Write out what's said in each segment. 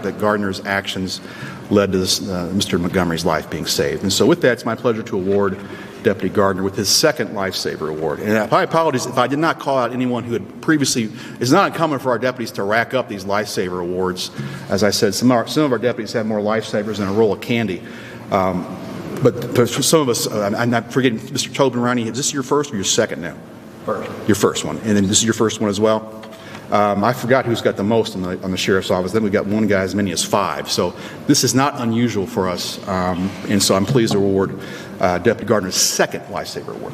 that Gardner's actions led to this, Mr. Montgomery's life being saved. And so with that, it's my pleasure to award Deputy Gardner with his second Lifesaver Award. And I apologize if I did not call out anyone who had previously. It's not uncommon for our deputies to rack up these Lifesaver Awards. As I said, some of our deputies have more Lifesavers than a roll of candy. But for some of us, I'm not forgetting Mr. Tobin Ronnie, is this your first or your second now? First. Your first one. And then this is your first one as well? I forgot who's got the most on the Sheriff's Office. Then we got one guy as many as 5. So this is not unusual for us. And so I'm pleased to award Deputy Gardner's second Lifesaver Award.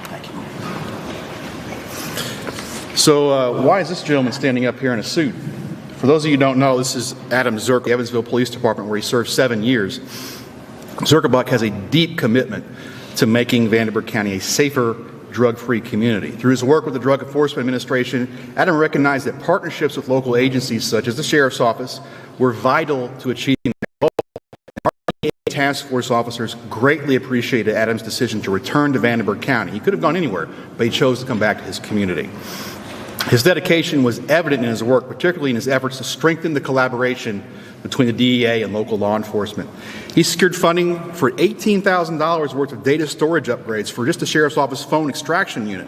Thank you. So why is this gentleman standing up here in a suit? For those of you who don't know, this is Adam Zirk, the Evansville Police Department, where he served 7 years. Zirkelbach has a deep commitment to making Vanderburgh County a safer, drug-free community. Through his work with the Drug Enforcement Administration, Adam recognized that partnerships with local agencies such as the Sheriff's Office were vital to achieving that goal. Our task force officers greatly appreciated Adam's decision to return to Vanderburgh County. He could have gone anywhere, but he chose to come back to his community. His dedication was evident in his work, particularly in his efforts to strengthen the collaboration between the DEA and local law enforcement. He secured funding for $18,000 worth of data storage upgrades for just the Sheriff's Office phone extraction unit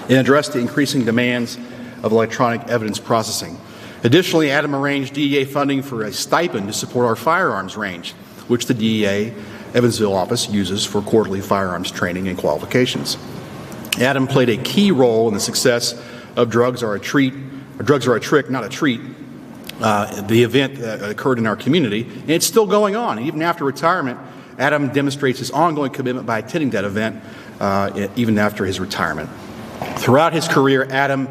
and addressed the increasing demands of electronic evidence processing. Additionally, Adam arranged DEA funding for a stipend to support our firearms range, which the DEA Evansville office uses for quarterly firearms training and qualifications. Adam played a key role in the success of Drugs Are a Trick, Not a Treat, the event that occurred in our community, and it's still going on. Even after retirement, Adam demonstrates his ongoing commitment by attending that event even after his retirement. Throughout his career, Adam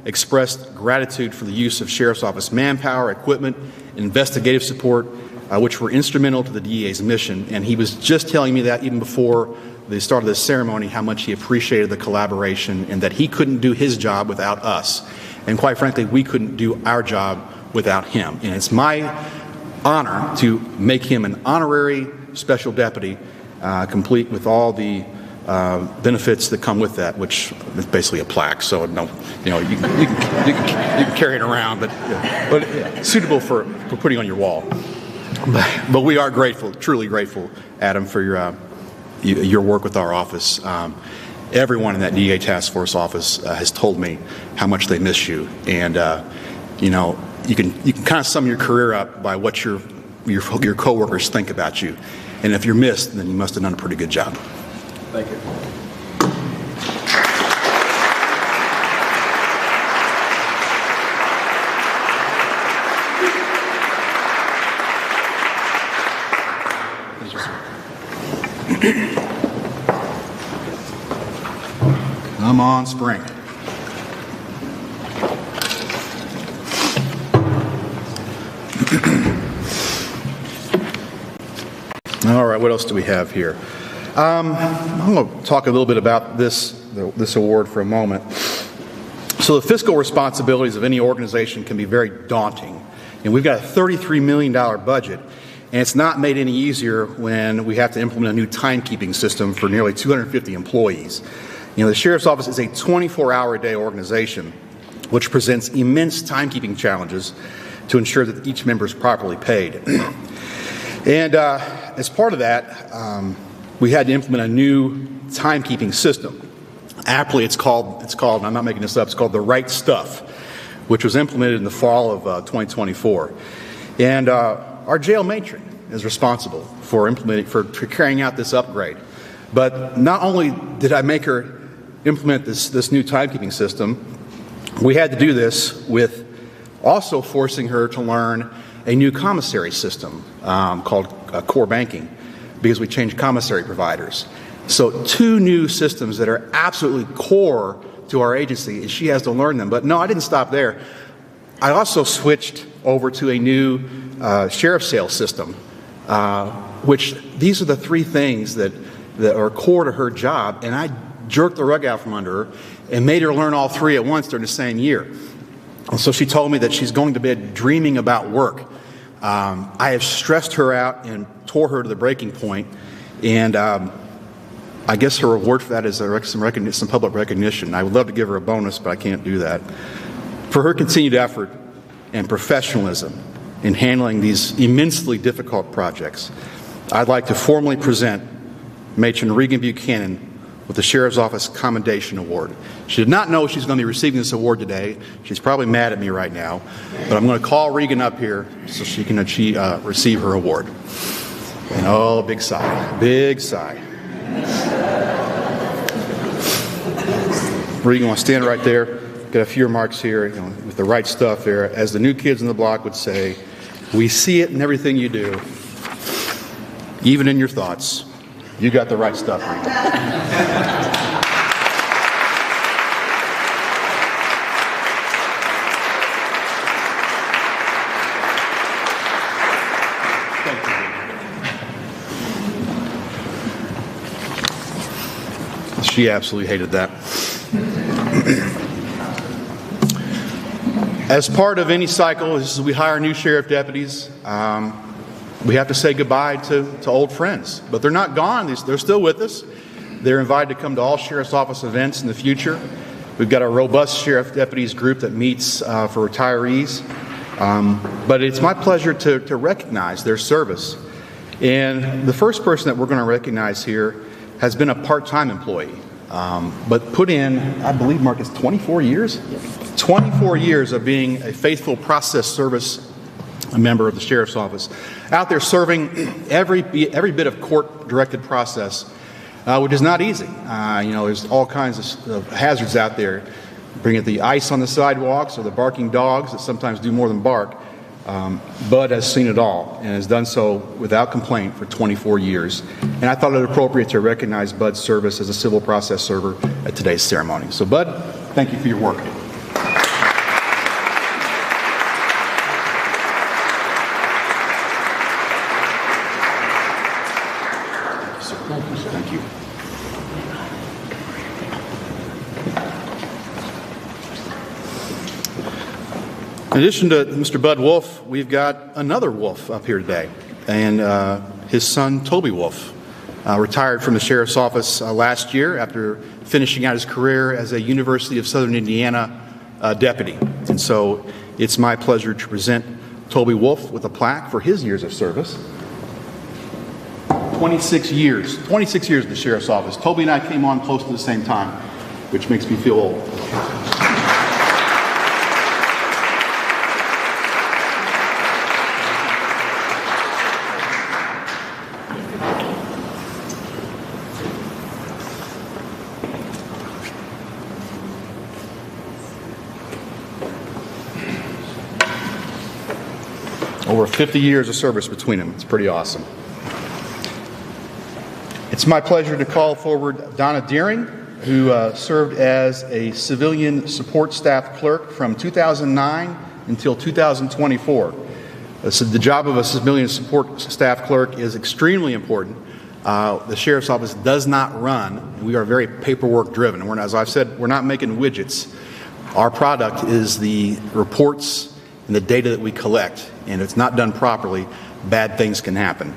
expressed gratitude for the use of Sheriff's Office manpower, equipment, and investigative support, which were instrumental to the DEA's mission, and he was just telling me that even before the start of this ceremony, how much he appreciated the collaboration and that he couldn't do his job without us. And quite frankly, we couldn't do our job without him. And it's my honor to make him an honorary special deputy, complete with all the benefits that come with that, which is basically a plaque. So no, you can carry it around, but suitable for putting on your wall. But we are grateful, truly grateful, Adam, for your work with our office. Everyone in that DEA task force office has told me how much they miss you, and you can kind of sum your career up by what your coworkers think about you, and if you're missed, then you must have done a pretty good job. Thank you. Come on, spring. All right, what else do we have here? I'm going to talk a little bit about this award for a moment. So the fiscal responsibilities of any organization can be very daunting. And we've got a $33 million budget, and it's not made any easier when we have to implement a new timekeeping system for nearly 250 employees. The Sheriff's Office is a 24-hour-a-day organization, which presents immense timekeeping challenges to ensure that each member is properly paid. And as part of that, we had to implement a new timekeeping system. Aptly, it's called, and I'm not making this up, it's called the Right Stuff, which was implemented in the fall of 2024. And our jail matron is responsible for carrying out this upgrade. But not only did I make her implement this new timekeeping system, we had to do this with also forcing her to learn a new commissary system called core banking, because we changed commissary providers. So 2 new systems that are absolutely core to our agency, and she has to learn them. But no, I didn't stop there. I also switched over to a new sheriff's sales system, which these are the 3 things that are core to her job, and I jerked the rug out from under her and made her learn all 3 at once during the same year. And so she told me that she's going to bed dreaming about work. I have stressed her out and tore her to the breaking point, And I guess her reward for that is some public recognition. I would love to give her a bonus, but I can't do that. For her continued effort and professionalism in handling these immensely difficult projects, I'd like to formally present Matron Regan Buchanan with the Sheriff's Office Commendation Award. She did not know she's going to be receiving this award today. She's probably mad at me right now, but I'm going to call Regan up here so she can receive her award. And oh, big sigh, big sigh. Regan, want to stand right there. Got a few remarks here, with the right stuff there. As the new kids on the block would say, we see it in everything you do, even in your thoughts. You got the right stuff, Regan. She absolutely hated that. As part of any cycle, as we hire new sheriff deputies, we have to say goodbye to old friends. But they're not gone. They're still with us. They're invited to come to all Sheriff's Office events in the future. We've got a robust sheriff deputies group that meets for retirees. But it's my pleasure to recognize their service. And the first person that we're going to recognize here has been a part-time employee, but put in, I believe, Mark, it's 24 years? 24 years of being a faithful process service member of the Sheriff's Office, out there serving every bit of court-directed process, which is not easy. There's all kinds of hazards out there. Bring it the ice on the sidewalks or the barking dogs that sometimes do more than bark. Bud has seen it all and has done so without complaint for 24 years. And I thought it appropriate to recognize Bud's service as a civil process server at today's ceremony. So Bud, thank you for your work. Thank you. In addition to Mr. Bud Wolf, we've got another Wolf up here today, and his son, Toby Wolf, retired from the Sheriff's Office last year after finishing out his career as a University of Southern Indiana deputy. And so it's my pleasure to present Toby Wolf with a plaque for his years of service. 26 years in the Sheriff's Office. Toby and I came on close to the same time, which makes me feel old. Over 50 years of service between them. It's pretty awesome. It's my pleasure to call forward Donna Deering, who served as a civilian support staff clerk from 2009 until 2024. So the job of a civilian support staff clerk is extremely important. The Sheriff's Office does not run. We are very paperwork driven. And as I've said, we're not making widgets. Our product is the reports and the data that we collect. And if it's not done properly, bad things can happen.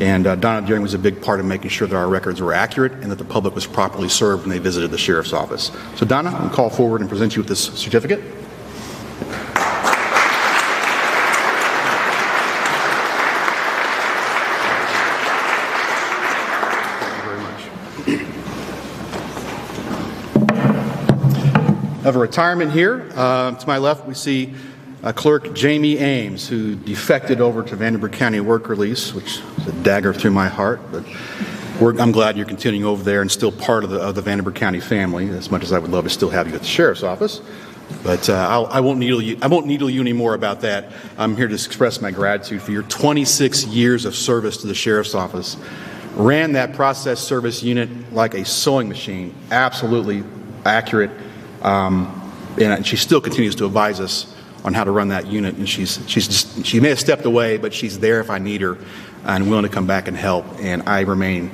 And Donna Deering was a big part of making sure that our records were accurate and that the public was properly served when they visited the Sheriff's Office. So Donna, I'll call forward and present you with this certificate. Thank you very much. Of a retirement here, to my left we see Clerk Jamie Ames, who defected over to Vanderburgh County Work Release, which is a dagger through my heart, but I'm glad you're continuing over there and still part of the Vanderburgh County family, as much as I would love to still have you at the Sheriff's Office. But I won't needle you anymore about that. I'm here to express my gratitude for your 26 years of service to the Sheriff's Office. Ran that process service unit like a sewing machine, absolutely accurate, and she still continues to advise us on how to run that unit, and she may have stepped away, but she's there if I need her and willing to come back and help. And I remain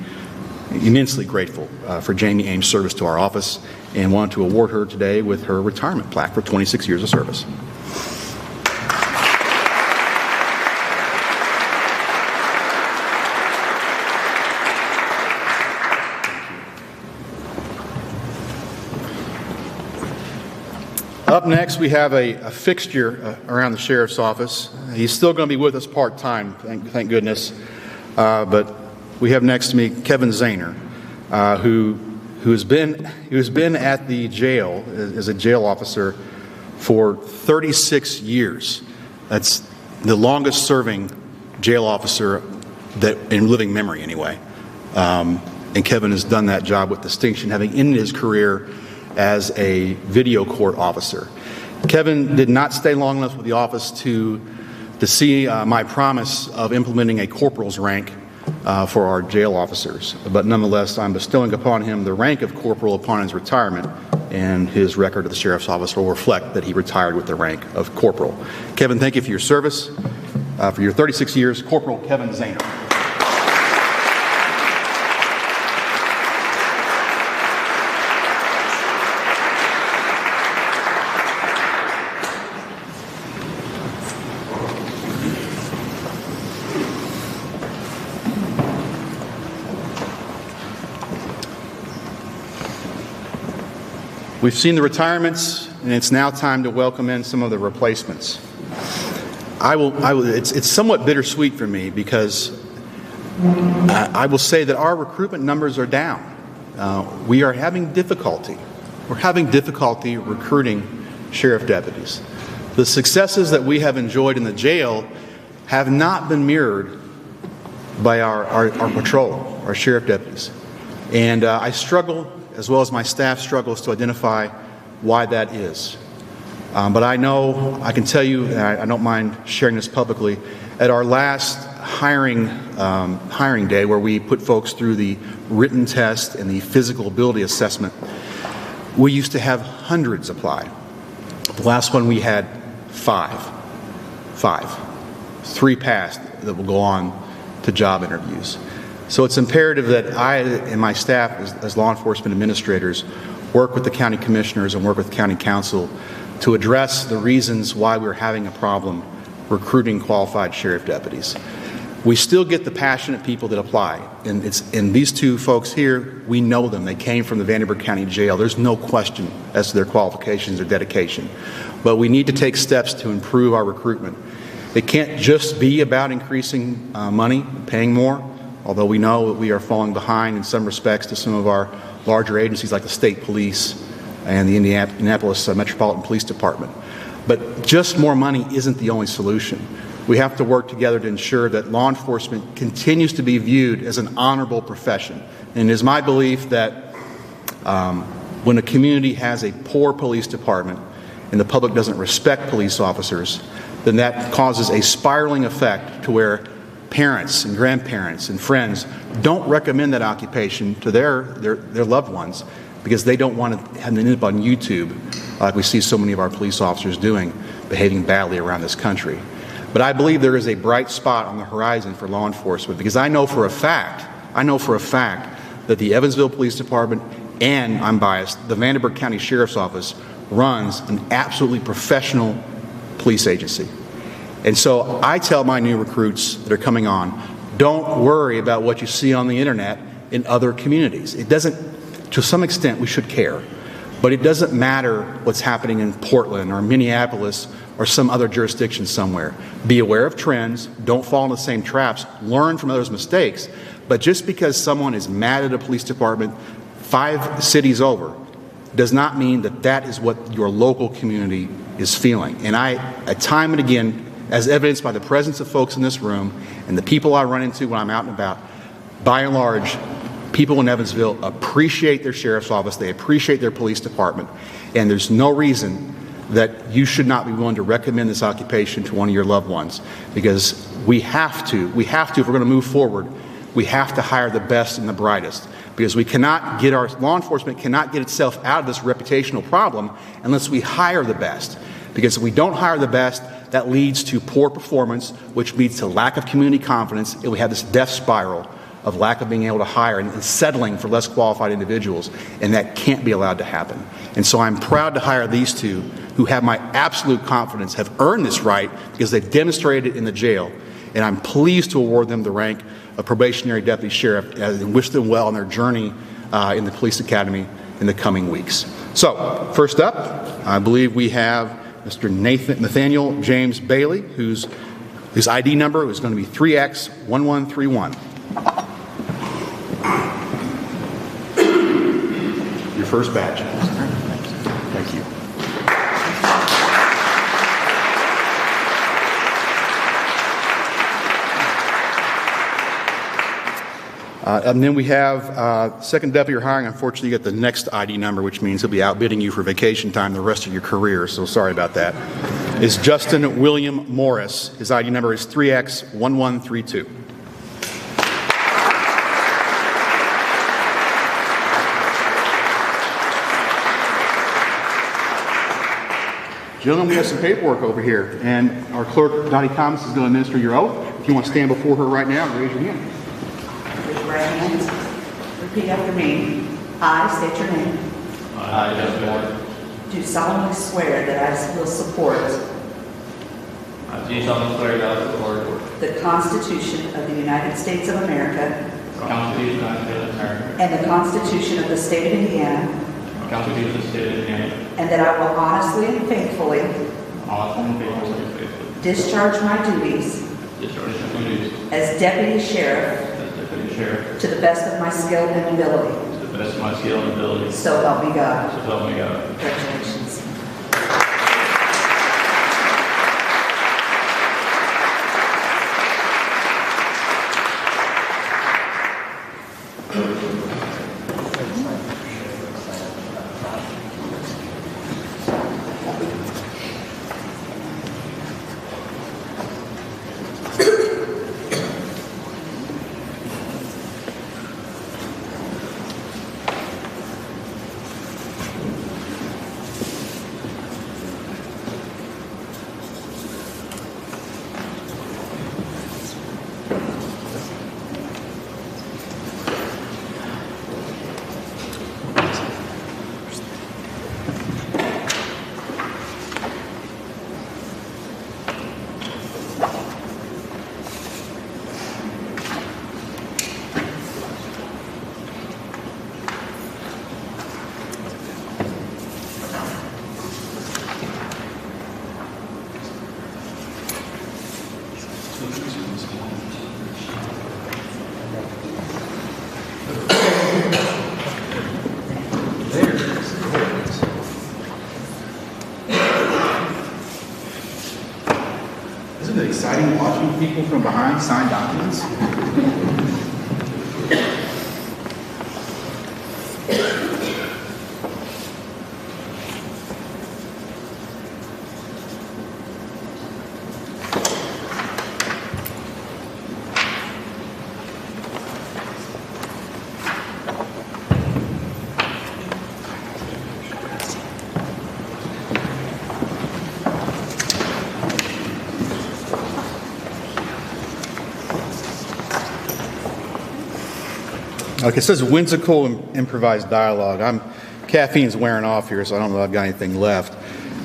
immensely grateful for Jamie Ames' service to our office and want to award her today with her retirement plaque for 26 years of service. Up next, we have a fixture around the sheriff's office. He's still going to be with us part-time, thank goodness. But we have next to me Kevin Zahner, who's been at the jail as a jail officer for 36 years. That's the longest-serving jail officer that in living memory, anyway. And Kevin has done that job with distinction, having ended his career as a video court officer. Kevin did not stay long enough with the office to see my promise of implementing a corporal's rank for our jail officers. But nonetheless, I'm bestowing upon him the rank of corporal upon his retirement, and his record of the sheriff's office will reflect that he retired with the rank of corporal. Kevin, thank you for your service. For your 36 years, Corporal Kevin Zahner. We've seen the retirements, and it's now time to welcome in some of the replacements. It's somewhat bittersweet for me because I will say that our recruitment numbers are down. We are having difficulty. We're having difficulty recruiting sheriff deputies. The successes that we have enjoyed in the jail have not been mirrored by our patrol, our sheriff deputies. And I struggle, as well as my staff struggles, to identify why that is. But I know, I can tell you, and I don't mind sharing this publicly, at our last hiring day, where we put folks through the written test and the physical ability assessment, we used to have hundreds apply. The last one we had five. 3 passed that will go on to job interviews. So it's imperative that I and my staff as law enforcement administrators work with the county commissioners and work with county council to address the reasons why we're having a problem recruiting qualified sheriff deputies. We still get the passionate people that apply, and these two folks here, we know them. They came from the Vanderburgh County Jail. There's no question as to their qualifications or dedication. But we need to take steps to improve our recruitment. It can't just be about increasing money, paying more, although we know that we are falling behind in some respects to some of our larger agencies like the state police and the Indianapolis Metropolitan Police Department. But just more money isn't the only solution. We have to work together to ensure that law enforcement continues to be viewed as an honorable profession. And it is my belief that when a community has a poor police department and the public doesn't respect police officers, then that causes a spiraling effect to where parents and grandparents and friends don't recommend that occupation to their loved ones because they don't want to have them end up on YouTube like we see so many of our police officers doing, behaving badly around this country. But I believe there is a bright spot on the horizon for law enforcement because I know for a fact that the Evansville Police Department and, I'm biased, the Vanderburgh County Sheriff's Office runs an absolutely professional police agency. And so I tell my new recruits that are coming on, don't worry about what you see on the internet in other communities. It doesn't, to some extent we should care, but it doesn't matter what's happening in Portland or Minneapolis or some other jurisdiction somewhere. Be aware of trends, don't fall into the same traps, learn from others' mistakes, but just because someone is mad at a police department 5 cities over does not mean that that is what your local community is feeling. And time and again, as evidenced by the presence of folks in this room and the people I run into when I'm out and about, by and large, people in Evansville appreciate their sheriff's office, they appreciate their police department, and there's no reason that you should not be willing to recommend this occupation to one of your loved ones, because we have to, if we're going to move forward, we have to hire the best and the brightest, because our law enforcement cannot get itself out of this reputational problem unless we hire the best. Because if we don't hire the best, that leads to poor performance, which leads to lack of community confidence, and we have this death spiral of lack of being able to hire and settling for less qualified individuals, and that can't be allowed to happen. And so I'm proud to hire these two who have my absolute confidence, have earned this right because they've demonstrated it in the jail, and I'm pleased to award them the rank of probationary deputy sheriff and wish them well on their journey in the police academy in the coming weeks. So, first up, I believe we have Mr. Nathaniel James Bailey, whose ID number is going to be 3X1131. Your first badge. Thank you. And then we have second deputy you're hiring. Unfortunately, you get the next ID number, which means he'll be outbidding you for vacation time the rest of your career. So sorry about that. Is Justin William Morris. His ID number is 3X1132. Gentlemen, we have some paperwork over here, and our clerk, Dottie Thomas, is going to administer your oath. If you want to stand before her right now, raise your hand. Raise your right hand. Repeat after me. I state your name. I, Justin Ward. Do solemnly swear that I will support I do solemnly swear that I will support the Constitution of the United States of America the Constitution of the United States of America, and the Constitution of the State of Indiana, the Constitution of the State of Indiana, and that I will honestly and faithfully honestly and faithfully discharge my duties discharge my duties as Deputy Sheriff as Deputy Sheriff to the best of my skill and ability. to the best of my skill and ability. So help me God. So help me God. Congratulations. Isn't it exciting watching people from behind sign documents? Like it says, whimsical improvised dialogue. Caffeine's wearing off here, so I don't know if I've got anything left.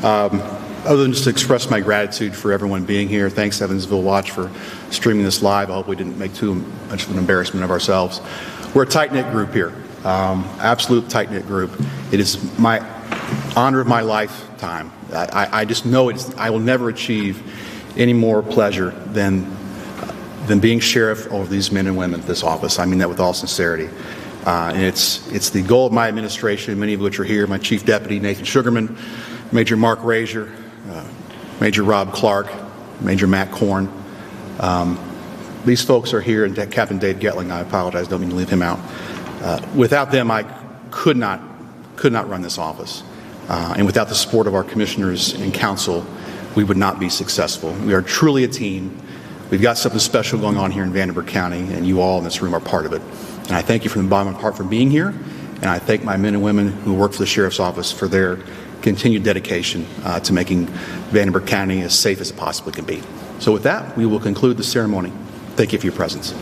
Other than just to express my gratitude for everyone being here. Thanks, Evansville Watch, for streaming this live. I hope we didn't make too much of an embarrassment of ourselves. We're a tight-knit group here, absolute tight-knit group. It is my honor of my lifetime. I just know I will never achieve any more pleasure than being sheriff over these men and women at this office. I mean that with all sincerity. And it's the goal of my administration, many of which are here, my chief deputy, Nathan Sugarman, Major Mark Razier, Major Rob Clark, Major Matt Korn. These folks are here, and Captain Dave Getling, I apologize, don't mean to leave him out. Without them, I could not run this office. And without the support of our commissioners and council, we would not be successful. We are truly a team. We've got something special going on here in Vanderburgh County, and you all in this room are part of it. And I thank you from the bottom of my heart for being here, and I thank my men and women who work for the Sheriff's Office for their continued dedication to making Vanderburgh County as safe as it possibly can be. So with that, we will conclude the ceremony. Thank you for your presence.